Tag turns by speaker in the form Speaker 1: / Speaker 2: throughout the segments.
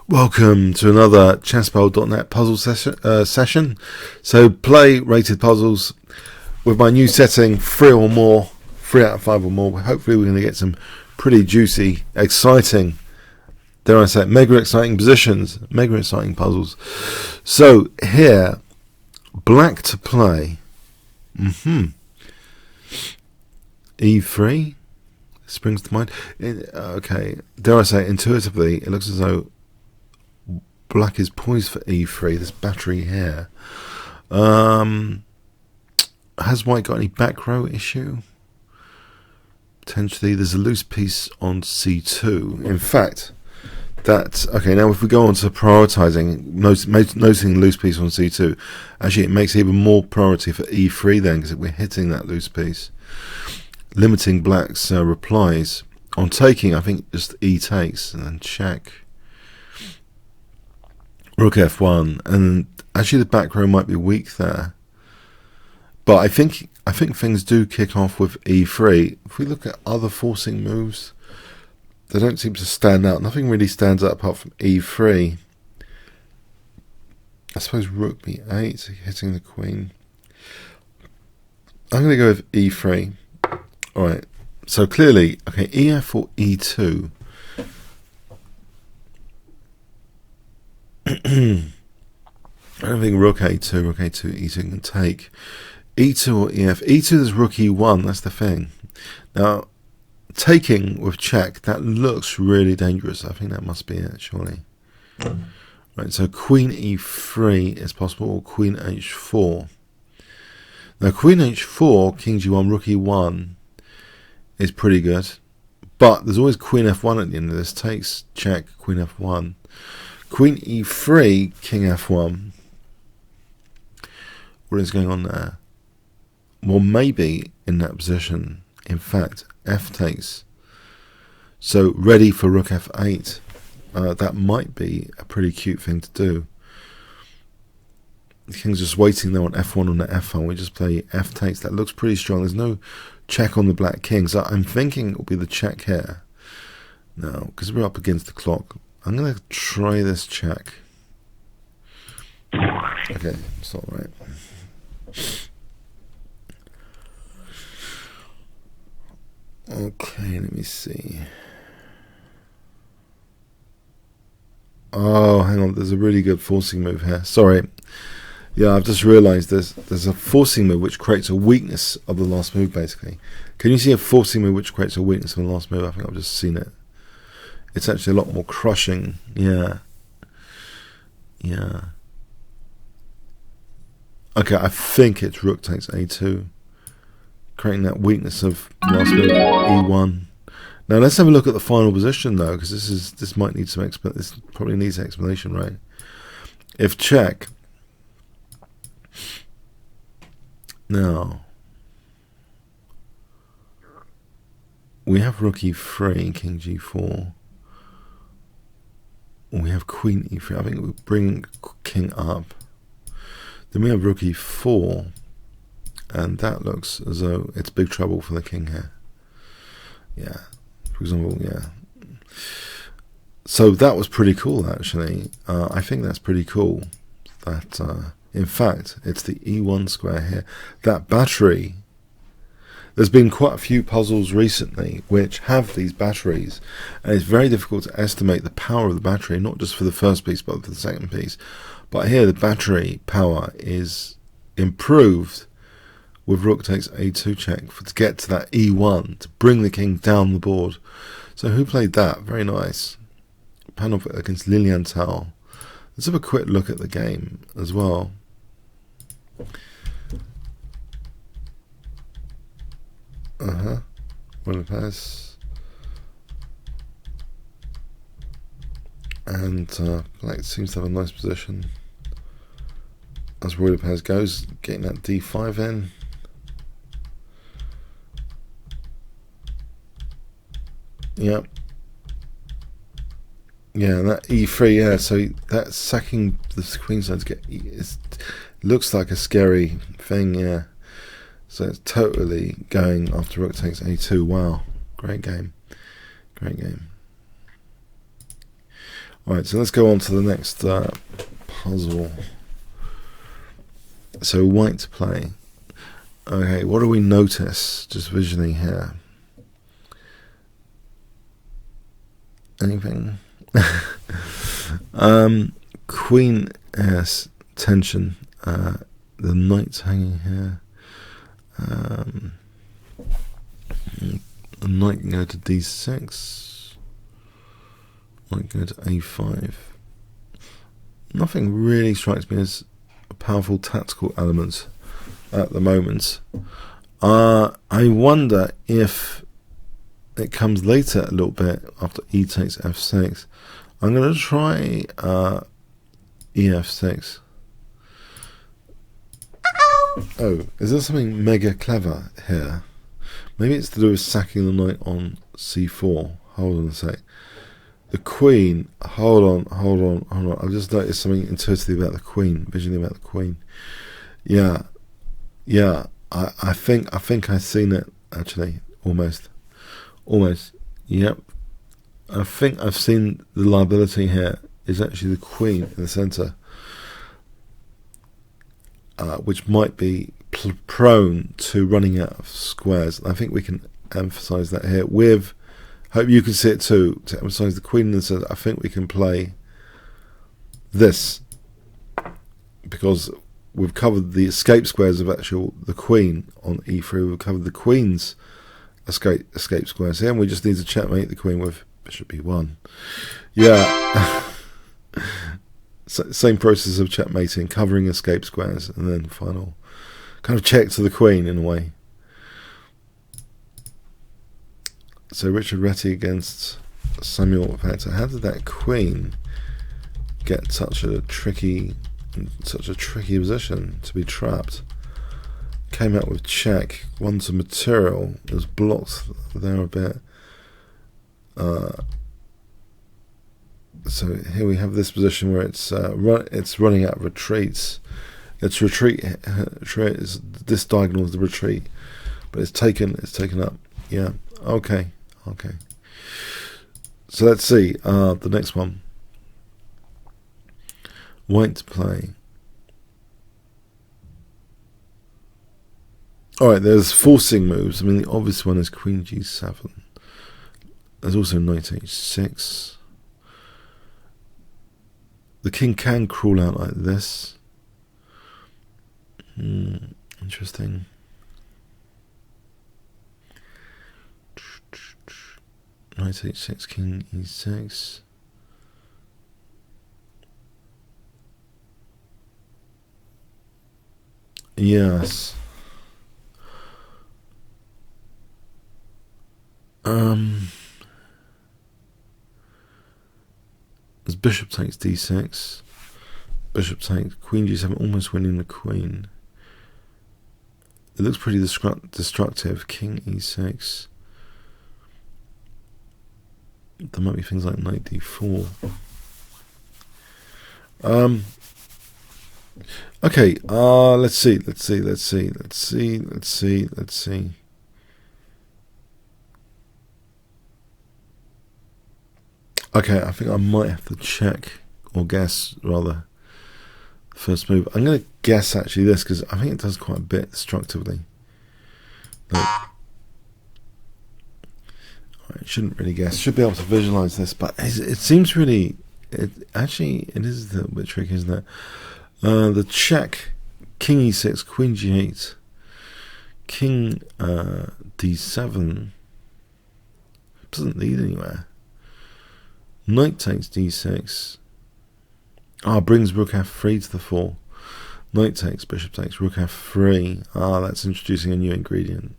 Speaker 1: Welcome to another chessbowl.net puzzle session. So play rated puzzles with my new setting, 3 or more, 3 out of 5 or more. Hopefully we're going to get some pretty juicy, exciting, dare I say, mega exciting positions, mega exciting puzzles. So here, black to play. E3 springs to mind. Okay, dare I say, intuitively, it looks as though black is poised for e3, this battery here. Has white got any back row issue? Potentially. There's a loose piece on c2. In fact, okay, now if we go on to prioritizing, noticing loose piece on c2, actually it makes even more priority for e3 then, because we're hitting that loose piece, limiting black's replies. On taking, I think just e takes, and then check. Rook f1, and actually the back row might be weak there, but I think things do kick off with e3. If we look at other forcing moves, they don't seem to stand out. Nothing really stands out apart from e3. I suppose rook b8, hitting the queen. I'm going to go with e3. Alright, so clearly, okay, ef or e2. I don't think rook a2, e2 can take. e2 or ef. e2 is rook e1, that's the thing. Now, taking with check, that looks really dangerous. I think that must be it, surely. Right, so queen e3 is possible, or queen h4. Now, queen h4, king g1, rook e1 is pretty good. But there's always queen f1 at the end of this. Takes, check, queen f1. Queen e3, king f1. What is going on there? Well, maybe in that position, in fact, f takes. So ready for rook f8. That might be a pretty cute thing to do. The king's just waiting there on f1 on the f1. We just play f takes. That looks pretty strong. There's no check on the black king. So I'm thinking it will be the check here. Now, because we're up against the clock, I'm going to try this check. Okay, it's all right. Okay, let me see. Oh, hang on. There's a really good forcing move here. Sorry. Yeah, I've just realized there's a forcing move which creates a weakness of the last move, basically. Can you see a forcing move which creates a weakness of the last move? I think I've just seen it. It's actually a lot more crushing. Yeah. Okay, I think it's rook takes a2, creating that weakness of last move e1. Now let's have a look at the final position though, because this might need some this probably needs an explanation, right? If check. Now we have rook e3, king g4. We have queen e3. I think we bring king up. Then we have rook e4, and that looks as though it's big trouble for the king here. Yeah, for example, yeah. So that was pretty cool, actually. I think that's pretty cool. That in fact, it's the e1 square here. That battery. There's been quite a few puzzles recently which have these batteries, and it's very difficult to estimate the power of the battery, not just for the first piece but for the second piece. But here the battery power is improved with rook takes a2 check to get to that e1, to bring the king down the board. So who played that? Very nice. Panel against Lilienthal. Let's have a quick look at the game as well. Lopez. And black seems to have a nice position as Roy Lopez goes, getting that d5 in. Yep. Yeah, and that e3, yeah, so that sacking the queen side to get looks like a scary thing, yeah. So it's totally going after rook takes a2. Wow, great game. Alright, so let's go on to the next puzzle. So white to play. Okay, what do we notice just visually here? Anything? Queen S tension. The knight's hanging here. The knight can go to D6. Knight can go to A5. Nothing really strikes me as a powerful tactical element at the moment. I wonder if it comes later a little bit after E takes F6. I'm going to try EF6. Oh, is there something mega clever here? Maybe it's to do with sacking the knight on C4. Hold on a sec. The queen. Hold on. I've just noticed something intuitively about the queen, visually about the queen. Yeah. I think I've seen it actually. Almost. Yep. I think I've seen the liability here is actually the queen in the centre. Which might be prone to running out of squares. I think we can emphasise that here with, hope you can see it too, to emphasise the queen in the centre. I think we can play this because we've covered the escape squares of the queen on E3. We've covered the queen's escape squares here, and we just need to checkmate the queen with bishop E1. Yeah. Same process of checkmating, covering escape squares, and then final kind of check to the queen in a way. So Richard Retty against Samuel Factor. How did that queen get such a tricky position to be trapped? Came out with check. Won some material. It was blocked there a bit. So here we have this position where it's running out of retreats. Its retreat. This diagonal is the retreat, but it's taken up. Yeah. Okay. So let's see the next one. White to play. All right. There's forcing moves. I mean, the obvious one is Queen G7. There's also Knight H6. The king can crawl out like this. Interesting. Knight H6, King E6. Yes. As bishop takes D6, bishop takes Queen G7, almost winning the queen. It looks pretty destructive. King E6. There might be things like Knight D4. Okay. Let's see. Okay, I think I might have to check, or guess, rather, the first move. I'm going to guess, actually, this, because I think it does quite a bit destructively. I shouldn't really guess. Should be able to visualise this, but it seems really... It is a little bit tricky, isn't it? The check, King E6, Queen G8, King D7, doesn't lead anywhere. Knight takes D6. Brings Rook F3 to the fore. Knight takes, Bishop takes, Rook F3. That's introducing a new ingredient.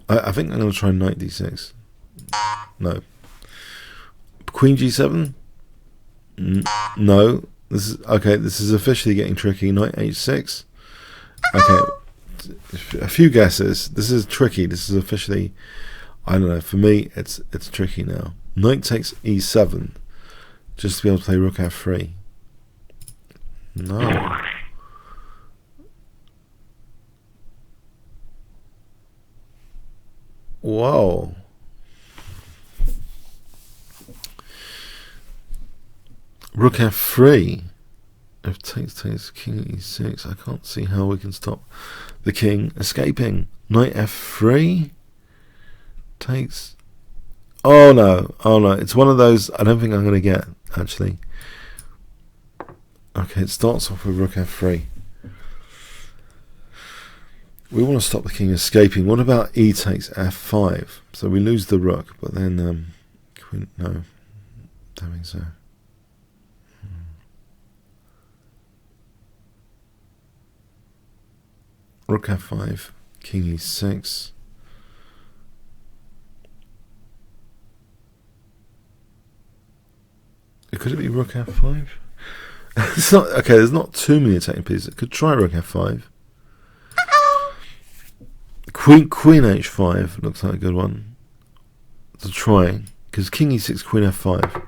Speaker 1: I think I'm going to try Knight D6. No. Queen G7? No. This is officially getting tricky. Knight H6. Okay. A few guesses. This is tricky. This is officially, I don't know. For me, it's tricky now. Knight takes E7, just to be able to play Rook F3. No. Whoa. Rook f3. If takes king e6. I can't see how we can stop the king escaping. Knight f3 takes. Oh no, it's one of those I don't think I'm going to get, actually. Okay, it starts off with rook f3. We want to stop the king escaping. What about e takes f5? So we lose the rook, but then queen, no, don't think so. Rook f5, king e6. Could it be rook f5? It's not okay. There's not too many attacking pieces. It could try rook f5. Queen h5 looks like a good one to try, because king e6, queen f5.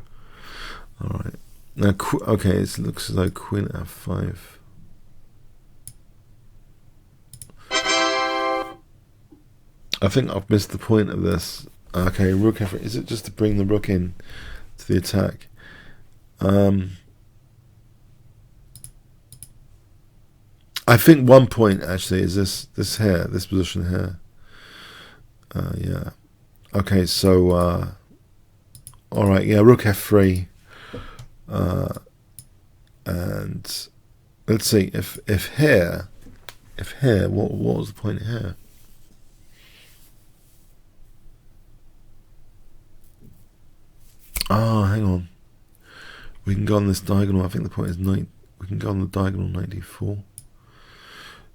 Speaker 1: All right. Now, okay, it looks as though queen f5. I think I've missed the point of this. Okay, rook f5. Is it just to bring the rook in to the attack? I think one point actually is this position here. Yeah. Okay, so all right, yeah, rook f3, and let's see if here, what was the point here? Oh, hang on. We can go on this diagonal. I think the point is knight. We can go on the diagonal knight d4.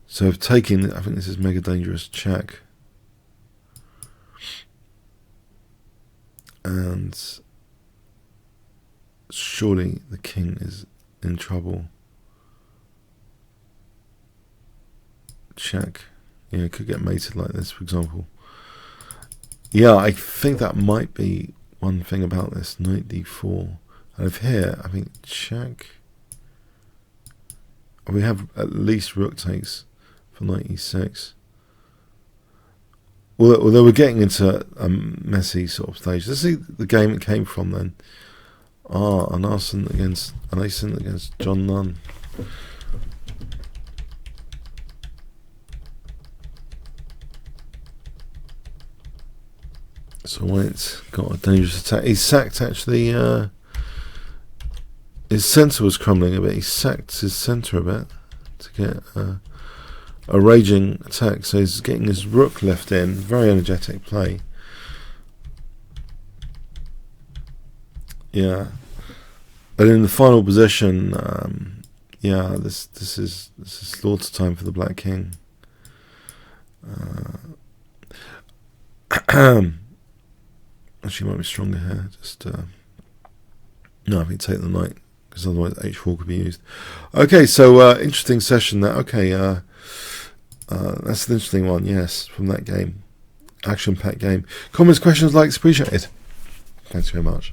Speaker 1: So if taking, I think this is mega dangerous. Check. And surely the king is in trouble. Check. Yeah, it could get mated like this, for example. Yeah, I think that might be one thing about this. Knight d4. And if here, I think check. We have at least rook takes for knight e6. Although we're getting into a messy sort of stage. Let's see the game it came from then. An arson against John Nunn. So White's got a dangerous attack. He's sacked actually. His centre was crumbling a bit. He sacked his centre a bit to get a raging attack. So he's getting his rook left in. Very energetic play. Yeah. But in the final position, yeah, this is slaughter time for the Black King. Actually, might be stronger here. Just no, I think take the knight, because otherwise h4 could be used. Okay, so interesting session there. Okay, that's an interesting one. Yes, from that game, action-packed game. Comments, questions, likes appreciated. Thanks very much.